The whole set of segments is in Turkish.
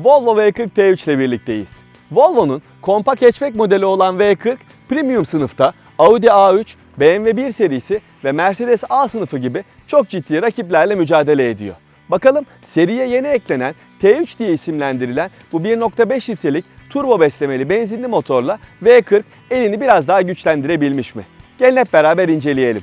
Volvo V40 T3 ile birlikteyiz. Volvo'nun kompakt hatchback modeli olan V40, premium sınıfta Audi A3, BMW 1 serisi ve Mercedes A sınıfı gibi çok ciddi rakiplerle mücadele ediyor. Bakalım seriye yeni eklenen T3 diye isimlendirilen bu 1.5 litrelik turbo beslemeli benzinli motorla V40 elini biraz daha güçlendirebilmiş mi? Gelin hep beraber inceleyelim.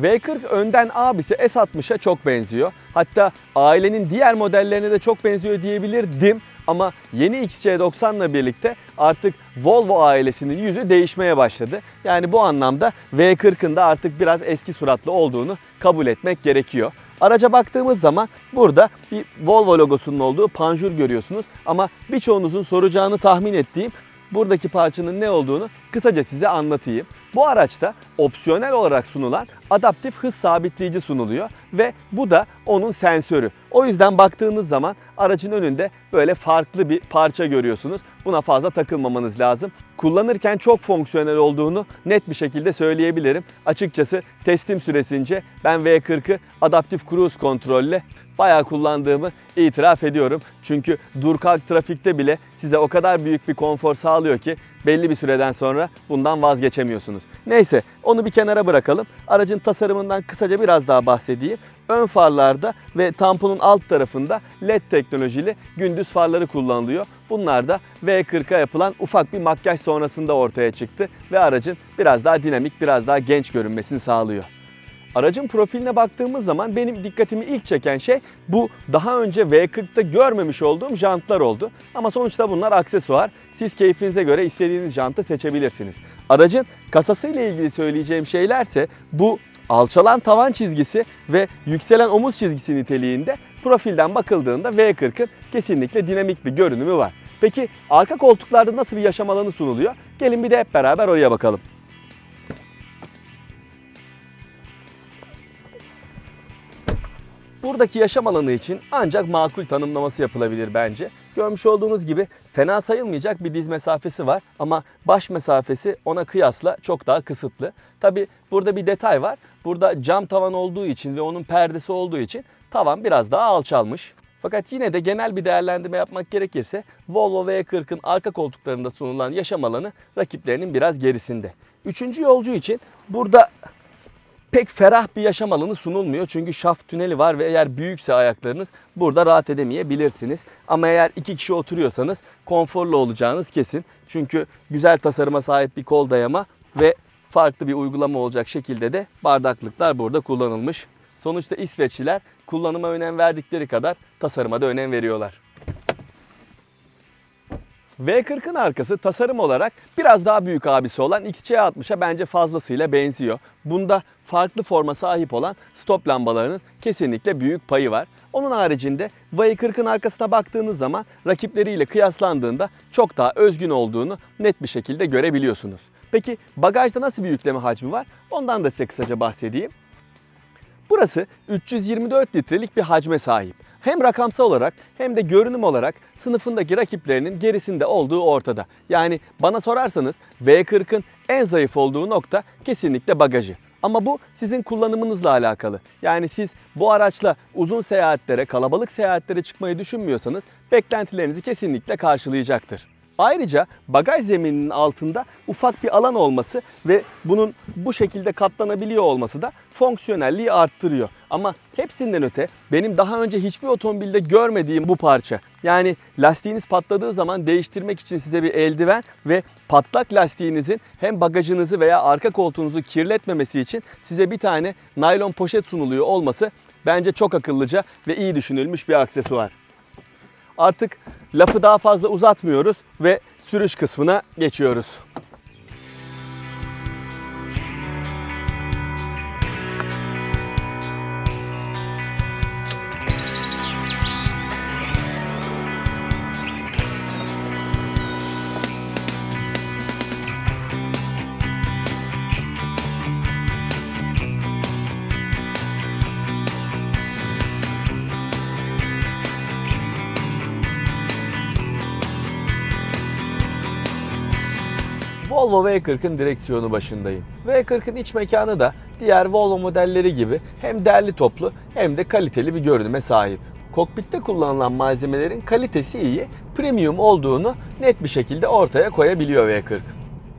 V40 önden abisi S60'a çok benziyor. Hatta ailenin diğer modellerine de çok benziyor diyebilirdim. Ama yeni XC90 ile birlikte artık Volvo ailesinin yüzü değişmeye başladı. Yani bu anlamda V40'ın da artık biraz eski suratlı olduğunu kabul etmek gerekiyor. Araca baktığımız zaman burada bir Volvo logosunun olduğu panjur görüyorsunuz. Ama birçoğunuzun soracağını tahmin ettiğim buradaki parçanın ne olduğunu kısaca size anlatayım. Bu araçta opsiyonel olarak sunulan adaptif hız sabitleyici sunuluyor ve bu da onun sensörü. O yüzden baktığınız zaman aracın önünde böyle farklı bir parça görüyorsunuz. Buna fazla takılmamanız lazım. Kullanırken çok fonksiyonel olduğunu net bir şekilde söyleyebilirim. Açıkçası testim süresince ben V40'ı adaptif cruise kontrolle bayağı kullandığımı itiraf ediyorum. Çünkü dur kalk trafikte bile size o kadar büyük bir konfor sağlıyor ki belli bir süreden sonra bundan vazgeçemiyorsunuz. Neyse, onu bir kenara bırakalım. Aracın tasarımından kısaca biraz daha bahsedeyim. Ön farlarda ve tamponun alt tarafında LED teknolojili gündüz farları kullanılıyor. Bunlar da V40'a yapılan ufak bir makyaj sonrasında ortaya çıktı ve aracın biraz daha dinamik, biraz daha genç görünmesini sağlıyor. Aracın profiline baktığımız zaman benim dikkatimi ilk çeken şey bu daha önce V40'ta görmemiş olduğum jantlar oldu. Ama sonuçta bunlar aksesuar. Siz keyfinize göre istediğiniz jantı seçebilirsiniz. Aracın kasasıyla ilgili söyleyeceğim şeylerse bu alçalan tavan çizgisi ve yükselen omuz çizgisi niteliğinde profilden bakıldığında V40'ın kesinlikle dinamik bir görünümü var. Peki arka koltuklarda nasıl bir yaşam alanı sunuluyor? Gelin bir de hep beraber oraya bakalım. Buradaki yaşam alanı için ancak makul tanımlaması yapılabilir bence. Görmüş olduğunuz gibi fena sayılmayacak bir diz mesafesi var ama baş mesafesi ona kıyasla çok daha kısıtlı. Tabi burada bir detay var. Burada cam tavan olduğu için ve onun perdesi olduğu için tavan biraz daha alçalmış. Fakat yine de genel bir değerlendirme yapmak gerekirse Volvo V40'ın arka koltuklarında sunulan yaşam alanı rakiplerinin biraz gerisinde. Üçüncü yolcu için burada pek ferah bir yaşam alanı sunulmuyor. Çünkü şaft tüneli var ve eğer büyükse ayaklarınız burada rahat edemeyebilirsiniz. Ama eğer iki kişi oturuyorsanız konforlu olacağınız kesin. Çünkü güzel tasarıma sahip bir kol dayama ve farklı bir uygulama olacak şekilde de bardaklıklar burada kullanılmış. Sonuçta İsveçliler kullanıma önem verdikleri kadar tasarıma da önem veriyorlar. V40'ın arkası tasarım olarak biraz daha büyük abisi olan XC60'a bence fazlasıyla benziyor. Bunda farklı forma sahip olan stop lambalarının kesinlikle büyük payı var. Onun haricinde V40'ın arkasına baktığınız zaman rakipleriyle kıyaslandığında çok daha özgün olduğunu net bir şekilde görebiliyorsunuz. Peki bagajda nasıl bir yükleme hacmi var? Ondan da size kısaca bahsedeyim. Burası 324 litrelik bir hacme sahip. Hem rakamsal olarak hem de görünüm olarak sınıfındaki rakiplerinin gerisinde olduğu ortada. Yani bana sorarsanız V40'ın en zayıf olduğu nokta kesinlikle bagajı. Ama bu sizin kullanımınızla alakalı. Yani siz bu araçla uzun seyahatlere, kalabalık seyahatlere çıkmayı düşünmüyorsanız beklentilerinizi kesinlikle karşılayacaktır. Ayrıca bagaj zemininin altında ufak bir alan olması ve bunun bu şekilde katlanabiliyor olması da fonksiyonelliği arttırıyor. Ama hepsinden öte benim daha önce hiçbir otomobilde görmediğim bu parça. Yani lastiğiniz patladığı zaman değiştirmek için size bir eldiven ve patlak lastiğinizin hem bagajınızı veya arka koltuğunuzu kirletmemesi için size bir tane naylon poşet sunuluyor olması bence çok akıllıca ve iyi düşünülmüş bir aksesuar. Artık lafı daha fazla uzatmıyoruz ve sürüş kısmına geçiyoruz. Volvo V40'ın direksiyonu başındayım. V40'ın iç mekanı da diğer Volvo modelleri gibi hem derli toplu hem de kaliteli bir görünüme sahip. Kokpitte kullanılan malzemelerin kalitesi iyi, premium olduğunu net bir şekilde ortaya koyabiliyor V40.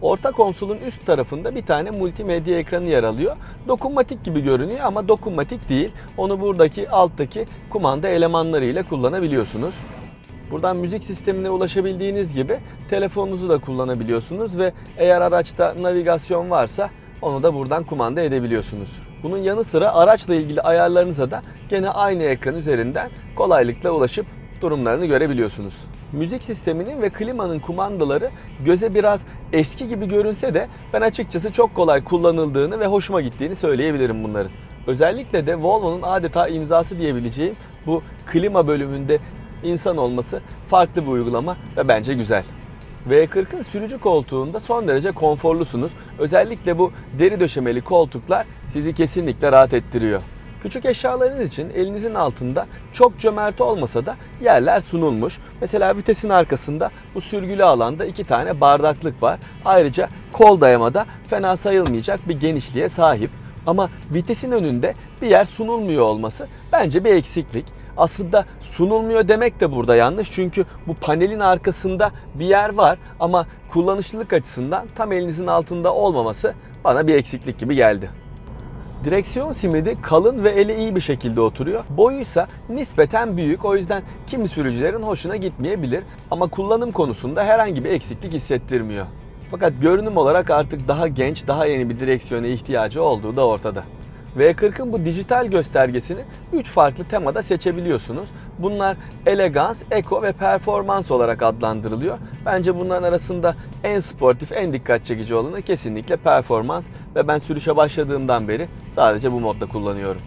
Orta konsolun üst tarafında bir tane multimedya ekranı yer alıyor. Dokunmatik gibi görünüyor ama dokunmatik değil. Onu buradaki alttaki kumanda elemanları ile kullanabiliyorsunuz. Buradan müzik sistemine ulaşabildiğiniz gibi telefonunuzu da kullanabiliyorsunuz ve eğer araçta navigasyon varsa onu da buradan kumanda edebiliyorsunuz. Bunun yanı sıra araçla ilgili ayarlarınıza da gene aynı ekran üzerinden kolaylıkla ulaşıp durumlarını görebiliyorsunuz. Müzik sisteminin ve klimanın kumandaları göze biraz eski gibi görünse de ben açıkçası çok kolay kullanıldığını ve hoşuma gittiğini söyleyebilirim bunların. Özellikle de Volvo'nun adeta imzası diyebileceğim bu klima bölümünde insan olması farklı bir uygulama ve bence güzel. V40'ın sürücü koltuğunda son derece konforlusunuz. Özellikle bu deri döşemeli koltuklar sizi kesinlikle rahat ettiriyor. Küçük eşyalarınız için elinizin altında çok cömert olmasa da yerler sunulmuş. Mesela vitesin arkasında bu sürgülü alanda 2 tane bardaklık var. Ayrıca kol dayamada fena sayılmayacak bir genişliğe sahip. Ama vitesin önünde bir yer sunulmuyor olması bence bir eksiklik. Aslında sunulmuyor demek de burada yanlış. Çünkü bu panelin arkasında bir yer var ama kullanışlılık açısından tam elinizin altında olmaması bana bir eksiklik gibi geldi. Direksiyon simidi kalın ve ele iyi bir şekilde oturuyor. Boyuysa nispeten büyük, o yüzden kimi sürücülerin hoşuna gitmeyebilir ama kullanım konusunda herhangi bir eksiklik hissettirmiyor. Fakat görünüm olarak artık daha genç, daha yeni bir direksiyona ihtiyacı olduğu da ortada. V40'ın bu dijital göstergesini 3 farklı temada seçebiliyorsunuz. Bunlar elegans, eko ve performans olarak adlandırılıyor. Bence bunların arasında en sportif, en dikkat çekici olanı kesinlikle performans ve ben sürüşe başladığımdan beri sadece bu modda kullanıyorum.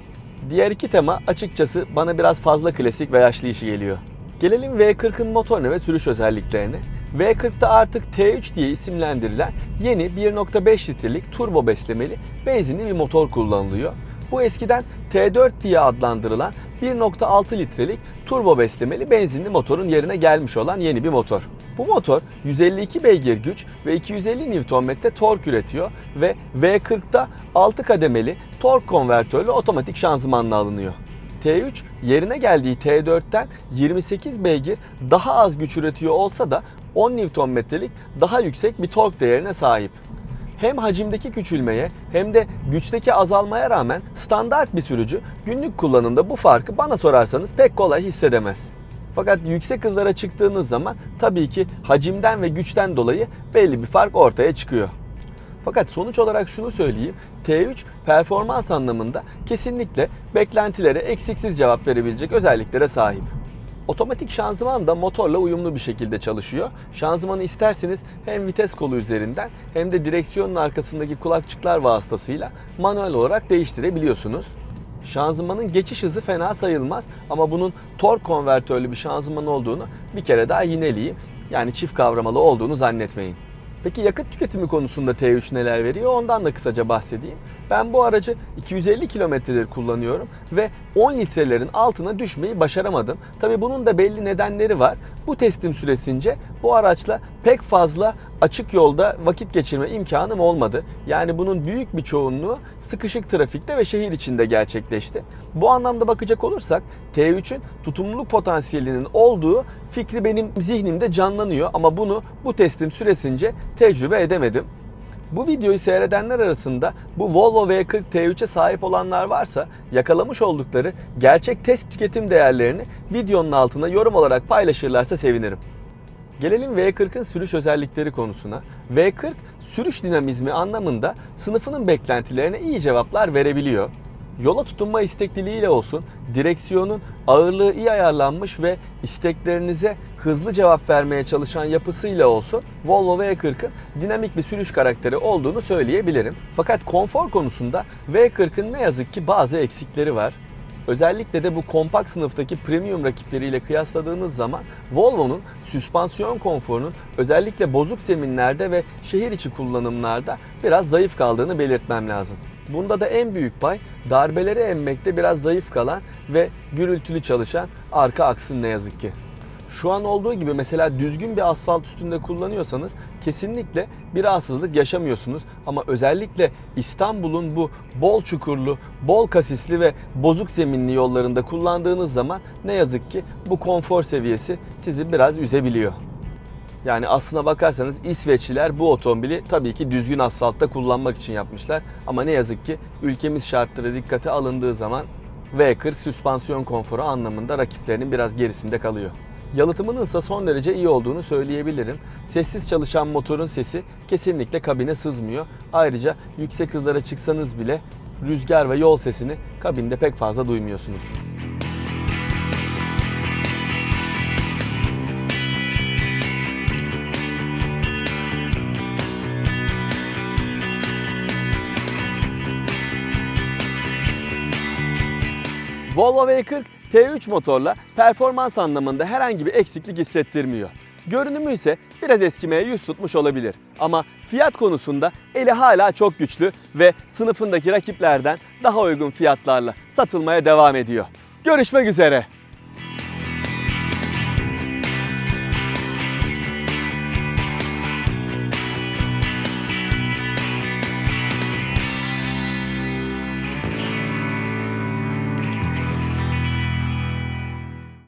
Diğer 2 tema açıkçası bana biraz fazla klasik ve yaşlı işi geliyor. Gelelim V40'ın motoruna ve sürüş özelliklerine. V40'da artık T3 diye isimlendirilen yeni 1.5 litrelik turbo beslemeli benzinli bir motor kullanılıyor. Bu eskiden T4 diye adlandırılan 1.6 litrelik turbo beslemeli benzinli motorun yerine gelmiş olan yeni bir motor. Bu motor 152 beygir güç ve 250 Nm tork üretiyor ve V40'da 6 kademeli tork konvertörlü otomatik şanzımanla alınıyor. T3 yerine geldiği T4'ten 28 beygir daha az güç üretiyor olsa da 10 Nm'lik daha yüksek bir tork değerine sahip. Hem hacimdeki küçülmeye hem de güçteki azalmaya rağmen standart bir sürücü günlük kullanımda bu farkı bana sorarsanız pek kolay hissedemez. Fakat yüksek hızlara çıktığınız zaman tabii ki hacimden ve güçten dolayı belli bir fark ortaya çıkıyor. Fakat sonuç olarak şunu söyleyeyim, T3 performans anlamında kesinlikle beklentilere eksiksiz cevap verebilecek özelliklere sahip. Otomatik şanzıman da motorla uyumlu bir şekilde çalışıyor. Şanzımanı isterseniz hem vites kolu üzerinden hem de direksiyonun arkasındaki kulakçıklar vasıtasıyla manuel olarak değiştirebiliyorsunuz. Şanzımanın geçiş hızı fena sayılmaz ama bunun tork konvertörlü bir şanzıman olduğunu bir kere daha yineleyeyim. Yani çift kavramalı olduğunu zannetmeyin. Peki yakıt tüketimi konusunda T3 neler veriyor? Ondan da kısaca bahsedeyim. Ben bu aracı 250 kilometredir kullanıyorum ve 10 litrelerin altına düşmeyi başaramadım. Tabii bunun da belli nedenleri var. Bu testim süresince bu araçla pek fazla açık yolda vakit geçirme imkanım olmadı. Yani bunun büyük bir çoğunluğu sıkışık trafikte ve şehir içinde gerçekleşti. Bu anlamda bakacak olursak T3'ün tutumluluk potansiyelinin olduğu fikri benim zihnimde canlanıyor ama bunu bu testim süresince tecrübe edemedim. Bu videoyu seyredenler arasında bu Volvo V40 T3'e sahip olanlar varsa yakalamış oldukları gerçek test tüketim değerlerini videonun altına yorum olarak paylaşırlarsa sevinirim. Gelelim V40'ın sürüş özellikleri konusuna. V40 sürüş dinamizmi anlamında sınıfının beklentilerine iyi cevaplar verebiliyor. Yola tutunma istekliliğiyle olsun, direksiyonun ağırlığı iyi ayarlanmış ve isteklerinize hızlı cevap vermeye çalışan yapısıyla olsun Volvo V40'ın dinamik bir sürüş karakteri olduğunu söyleyebilirim. Fakat konfor konusunda V40'ın ne yazık ki bazı eksikleri var. Özellikle de bu kompakt sınıftaki premium rakipleriyle kıyasladığınız zaman Volvo'nun süspansiyon konforunun özellikle bozuk zeminlerde ve şehir içi kullanımlarda biraz zayıf kaldığını belirtmem lazım. Bunda da en büyük pay darbeleri emmekte biraz zayıf kalan ve gürültülü çalışan arka aksın ne yazık ki. Şu an olduğu gibi mesela düzgün bir asfalt üstünde kullanıyorsanız kesinlikle bir rahatsızlık yaşamıyorsunuz. Ama özellikle İstanbul'un bu bol çukurlu, bol kasisli ve bozuk zeminli yollarında kullandığınız zaman ne yazık ki bu konfor seviyesi sizi biraz üzebiliyor. Yani aslına bakarsanız İsveçliler bu otomobili tabii ki düzgün asfaltta kullanmak için yapmışlar. Ama ne yazık ki ülkemiz şartları dikkate alındığı zaman V40 süspansiyon konforu anlamında rakiplerinin biraz gerisinde kalıyor. Yalıtımının ise son derece iyi olduğunu söyleyebilirim. Sessiz çalışan motorun sesi kesinlikle kabine sızmıyor. Ayrıca yüksek hızlara çıksanız bile rüzgar ve yol sesini kabinde pek fazla duymuyorsunuz. Volvo V40 T3 motorla performans anlamında herhangi bir eksiklik hissettirmiyor. Görünümü ise biraz eskimeye yüz tutmuş olabilir. Ama fiyat konusunda eli hala çok güçlü ve sınıfındaki rakiplerden daha uygun fiyatlarla satılmaya devam ediyor. Görüşmek üzere.